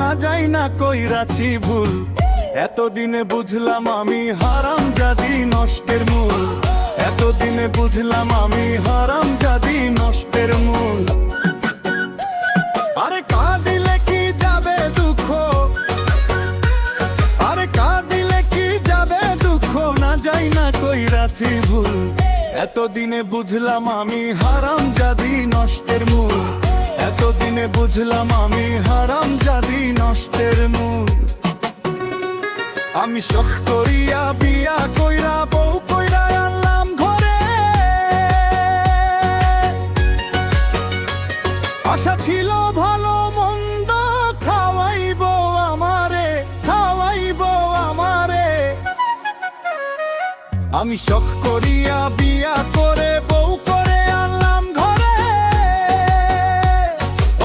না যাই না কইরাছি ভুল, এতদিনে বুঝলাম আমি হারামজাদি নষ্টের মূল, এতদিনে বুঝলাম আমি হারামজাদি নষ্টের মূল। আরে কাঁদিলে কি যাবে দুঃখ, আরে কাঁদিলে কি যাবে দুঃখ, না যাই না কইরাছি ভুল, এতদিনে বুঝলাম আমি হারামজাদি নষ্টের মূল, এতদিনে বুঝলাম আমি হারামজাদি নষ্টের মূল। আমি শখ করিয়া বিয়া কইরা বউ কইরা আনলাম ঘরে, আশা ছিল ভালো মন্দ খাওয়াইবো আমারে, খাওয়াইবো আমারে। আমি শখ করিয়া বিয়া করে বউ করে আনলাম ঘরে,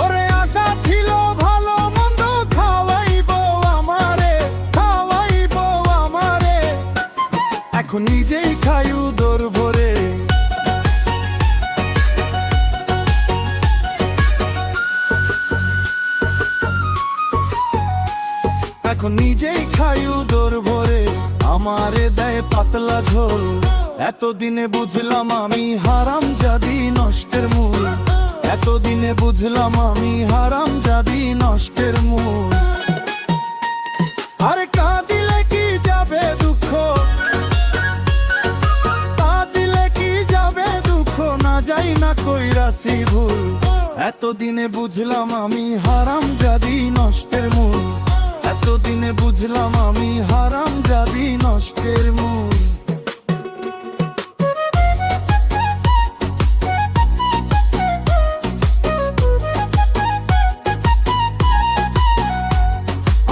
ওরে আশা ছিল ভালো মন্দ খাওয়াইবো আমারে, খাওয়াইবো আমারে। এখন নিজেই খাই উদর ভরে, এখন নিজেই খাই উদর ভরে, আমারে দেয় পাতলা ঝোল, এতদিনে বুঝলাম আমি হারামজাদি নষ্টের মূল, এতদিনে বুঝলাম আমি হারামজাদি নষ্টের মূল। আরে কাঁদিলে কি যাবে দুঃখ, কাঁদিলে কি যাবে দুঃখ, না যাই না কইরাছি ভুল, এতদিনে বুঝলাম আমি হারামজাদি নষ্টের মূল, এতদিনে বুঝলাম আমি হারামজাদি নষ্টের মূল।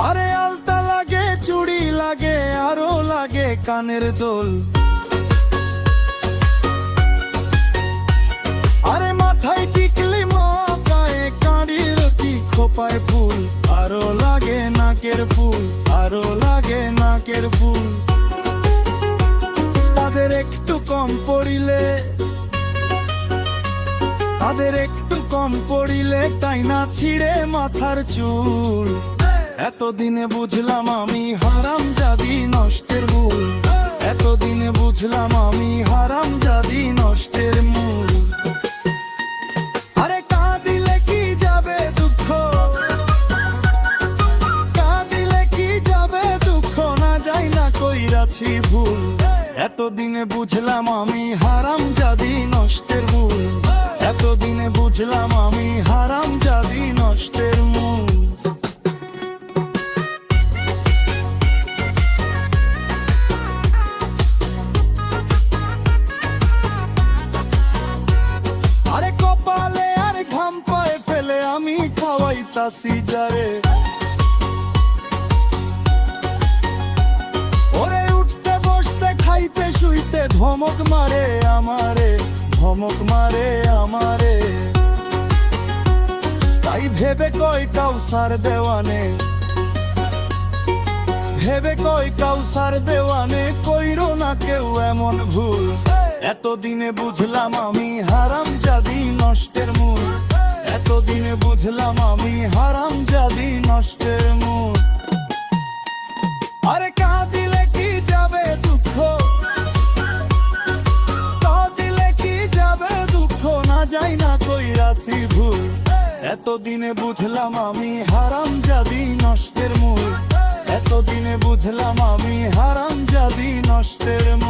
আরে আলতা লাগে চুড়ি লাগে আরো লাগে কানের দোল, আরে মাথায় টিকলি মাথায় কাঁড়ির কি খোপায় ফুল, আরো লাগে নাকের ফুল, আরো লাগে নাকের ফুল। তাদের একটু কম পড়িলে, তাদের একটু কম পড়িলে তাই না ছিঁড়ে মাথার চুল, এতদিনে বুঝলাম আমি হারামজাদি নষ্টের মূল, এতদিনে বুঝলাম আমি হারামজাদি নষ্টের মূল। আরে কাঁদিলে কি যাবে দুঃখ, কাঁদিলে কি যাবে দুঃখ, না যাই না কইরাছি ভুল, এতদিনে বুঝলাম আমি হারামজাদি নষ্টের মূল, এতদিনে বুঝলাম আমি হারামজাদি নষ্টের মূল। আরে কপালে আর ঘাম পায়ে ফেলে আমি খাওয়াইতাছি যারে, ওরে উঠতে বসতে খাইতে শুইতে ধমক মারে আমারে, ধমক মারে আমারে। তাই ভেবে কই কাউসার দেওয়ানে, ভেবে কই কাউসার দেওয়ানে, কইরো না কেউ এমন ভুল, এতদিনে বুঝলাম আমি হারামজাদি নষ্টের মূল, এতদিনে বুঝলাম আমি হারামজাদি নষ্টের মূল। আরে কাঁদিলে কি যাবে দুঃখ, কাঁদিলে কি যাবে দুঃখ, না যাই না কইরাছি ভুল, এতদিনে বুঝলাম আমি হারামজাদি নষ্টের মূল, এতদিনে বুঝলাম আমি হারামজাদি নষ্টের মূল।